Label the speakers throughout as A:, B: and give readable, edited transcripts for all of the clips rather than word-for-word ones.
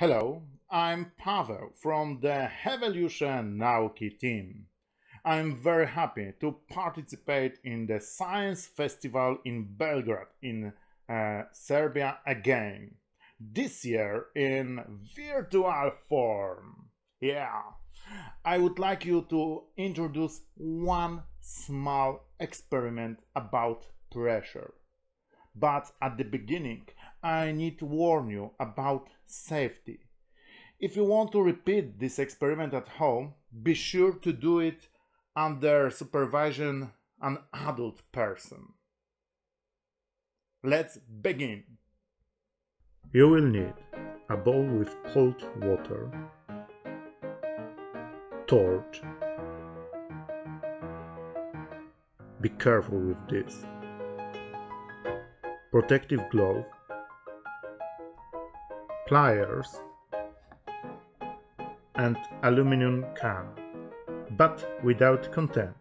A: Hello, I'm Pavel from the Heweliusze Nauki team. I'm very happy to participate in the Science Festival in Belgrade in Serbia again. This year in virtual form. Yeah, I would like you to introduce one small experiment about pressure. But at the beginning, I need to warn you about safety. If you want to repeat this experiment at home, be sure to do it under supervision an adult person. Let's begin. You will need a bowl with cold water, torch. Be careful with this. Protective glove, pliers, and aluminum can, but without content.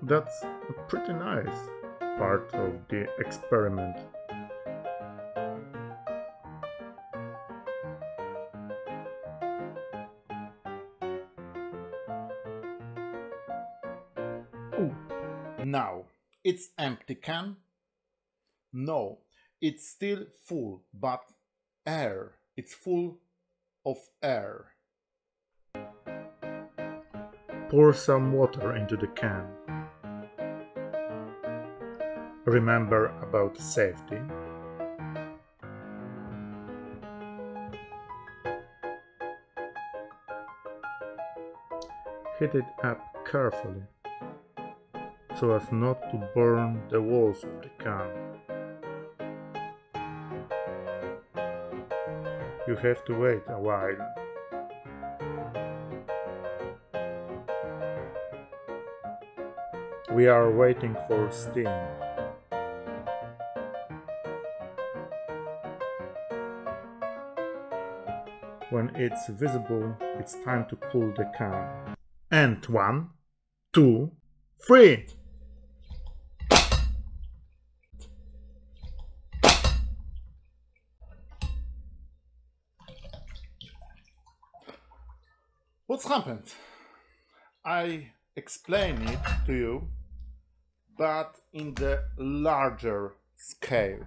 A: That's a pretty nice part of the experiment. Ooh, now it's empty can? No, it's still full, but air. It's full of air. Pour some water into the can. Remember about safety. Heat it up carefully, so as not to burn the walls of the can. You have to wait a while. We are waiting for steam. When it's visible, it's time to cool the can. And 1, 2, 3! What's happened? I explain it to you, but in the larger scale.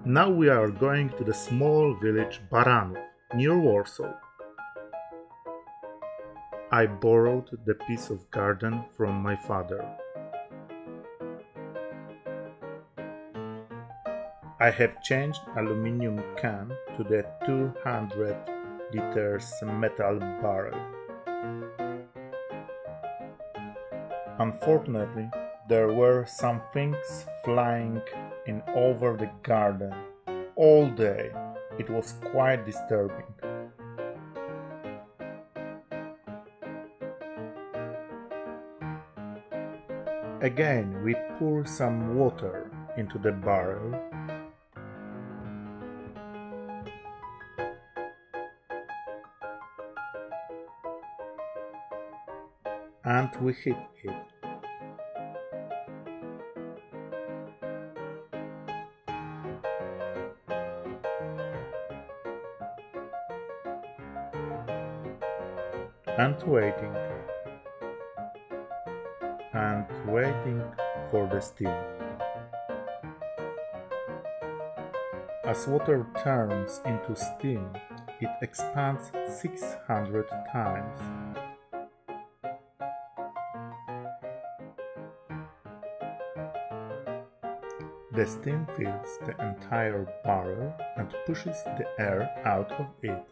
A: Now we are going to the small village Baranów, near Warsaw. I borrowed the piece of garden from my father. I have changed aluminum can to the 200 liters metal barrel. Unfortunately, there were some things flying in over the garden all day. It was quite disturbing. Again, we pour some water into the barrel. And we heat it. And waiting for the steam. As water turns into steam, it expands 600 times. The steam fills the entire barrel and pushes the air out of it.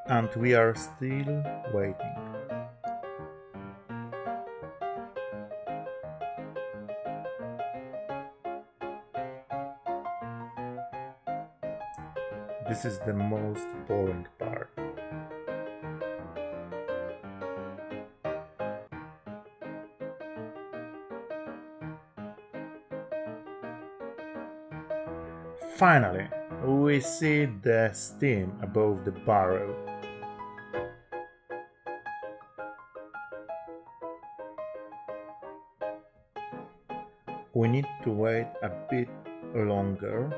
A: And we are still waiting. This is the most boring part. Finally, we see the steam above the barrel. We need to wait a bit longer.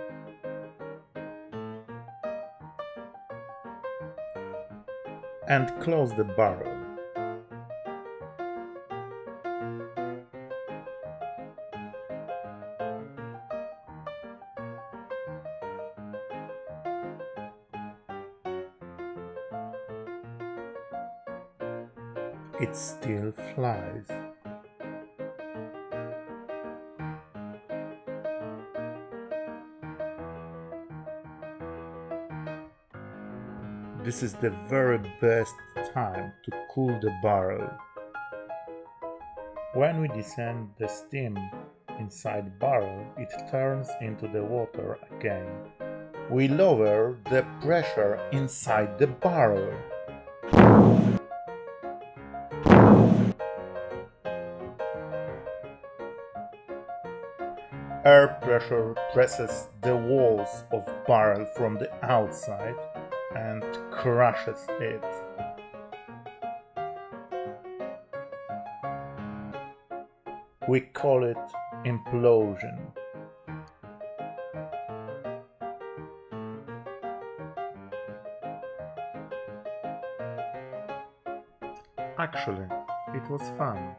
A: And close the barrel. It still flies. This is the very best time to cool the barrel. When we descend the steam inside barrel, it turns into the water again. We lower the pressure inside the barrel. Air pressure presses the walls of barrel from the outside and crushes it. We call it implosion. Actually, it was fun.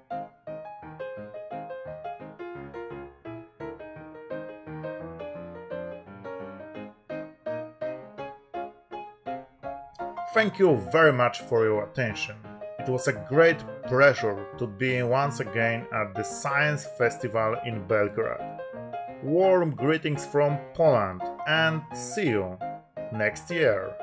A: Thank you very much for your attention. It was a great pleasure to be once again at the Science Festival in Belgrade. Warm greetings from Poland and see you next year.